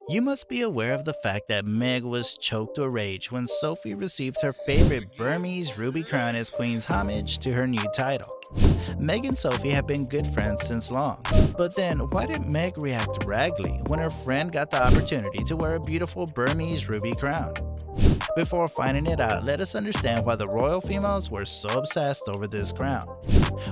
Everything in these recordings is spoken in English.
You must be aware of the fact that Meg was choked to rage when Sophie received her favorite Burmese Ruby Crown as Queen's homage to her new title. Meg and Sophie have been good friends since long, but then why did Meg react raggedly when her friend got the opportunity to wear a beautiful Burmese Ruby Crown? Before finding it out, let us understand why the royal females were so obsessed over this crown.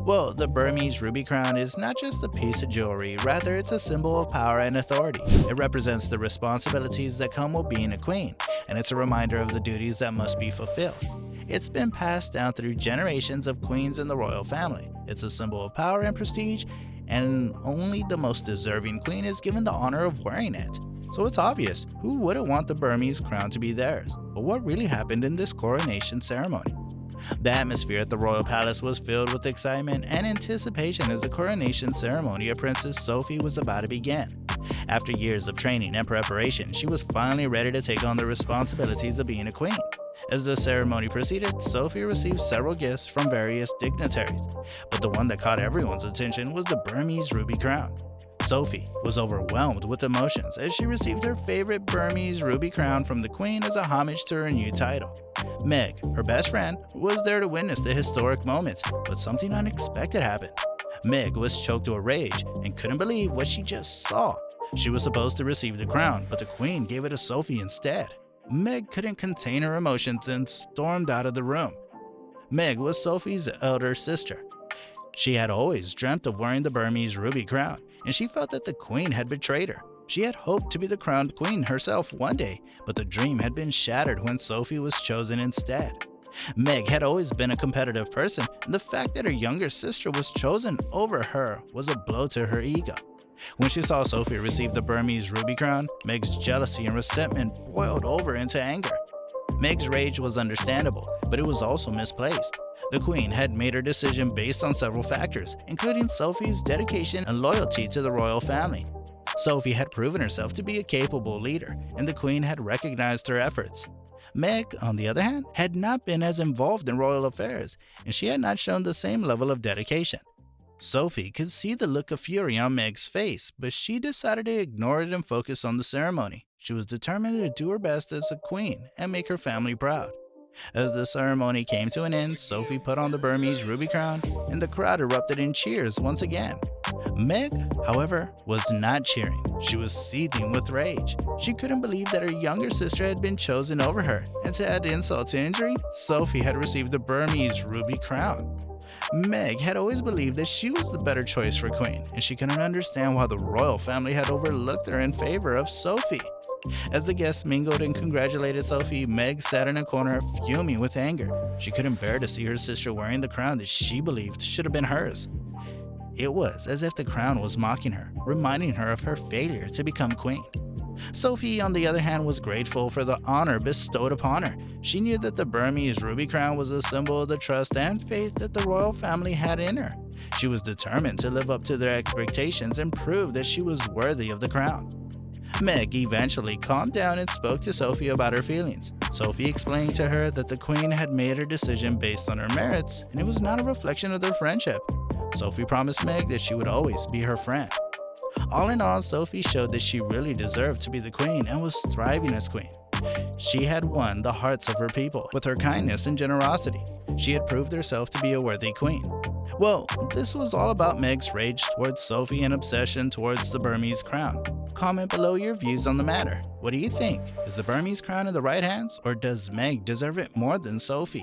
Well, the Burmese Ruby Crown is not just a piece of jewelry, rather it's a symbol of power and authority. It represents the responsibilities that come with being a queen, and it's a reminder of the duties that must be fulfilled. It's been passed down through generations of queens in the royal family. It's a symbol of power and prestige, and only the most deserving queen is given the honor of wearing it. So it's obvious, who wouldn't want the Burmese crown to be theirs? But what really happened in this coronation ceremony? The atmosphere at the royal palace was filled with excitement and anticipation as the coronation ceremony of Princess Sophie was about to begin. After years of training and preparation, she was finally ready to take on the responsibilities of being a queen. As the ceremony proceeded, Sophie received several gifts from various dignitaries, but the one that caught everyone's attention was the Burmese Ruby Crown. Sophie was overwhelmed with emotions as she received her favorite Burmese Ruby Crown from the Queen as a homage to her new title. Meg, her best friend, was there to witness the historic moment, but something unexpected happened. Meg was choked to a rage and couldn't believe what she just saw. She was supposed to receive the crown, but the Queen gave it to Sophie instead. Meg couldn't contain her emotions and stormed out of the room. Meg was Sophie's elder sister. She had always dreamt of wearing the Burmese Ruby Crown, and she felt that the Queen had betrayed her. She had hoped to be the crowned queen herself one day, but the dream had been shattered when Sophie was chosen instead. Meg had always been a competitive person, and the fact that her younger sister was chosen over her was a blow to her ego. When she saw Sophie receive the Burmese Ruby Crown, Meg's jealousy and resentment boiled over into anger. Meg's rage was understandable, but it was also misplaced. The Queen had made her decision based on several factors, including Sophie's dedication and loyalty to the royal family. Sophie had proven herself to be a capable leader, and the Queen had recognized her efforts. Meg, on the other hand, had not been as involved in royal affairs, and she had not shown the same level of dedication. Sophie could see the look of fury on Meg's face, but she decided to ignore it and focus on the ceremony. She was determined to do her best as a queen and make her family proud. As the ceremony came to an end, Sophie put on the Burmese Ruby Crown, and the crowd erupted in cheers once again. Meg, however, was not cheering. She was seething with rage. She couldn't believe that her younger sister had been chosen over her, and to add insult to injury, Sophie had received the Burmese Ruby Crown. Meg had always believed that she was the better choice for queen, and she couldn't understand why the royal family had overlooked her in favor of Sophie. As the guests mingled and congratulated Sophie, Meg sat in a corner fuming with anger. She couldn't bear to see her sister wearing the crown that she believed should have been hers. It was as if the crown was mocking her, reminding her of her failure to become queen. Sophie, on the other hand, was grateful for the honor bestowed upon her. She knew that the Burmese Ruby Crown was a symbol of the trust and faith that the royal family had in her. She was determined to live up to their expectations and prove that she was worthy of the crown. Meg eventually calmed down and spoke to Sophie about her feelings. Sophie explained to her that the Queen had made her decision based on her merits, and it was not a reflection of their friendship. Sophie promised Meg that she would always be her friend. All in all, Sophie showed that she really deserved to be the queen and was thriving as queen. She had won the hearts of her people with her kindness and generosity. She had proved herself to be a worthy queen. Well, this was all about Meg's rage towards Sophie and obsession towards the Burmese crown. Comment below your views on the matter. What do you think? Is the Burmese crown in the right hands, or does Meg deserve it more than Sophie?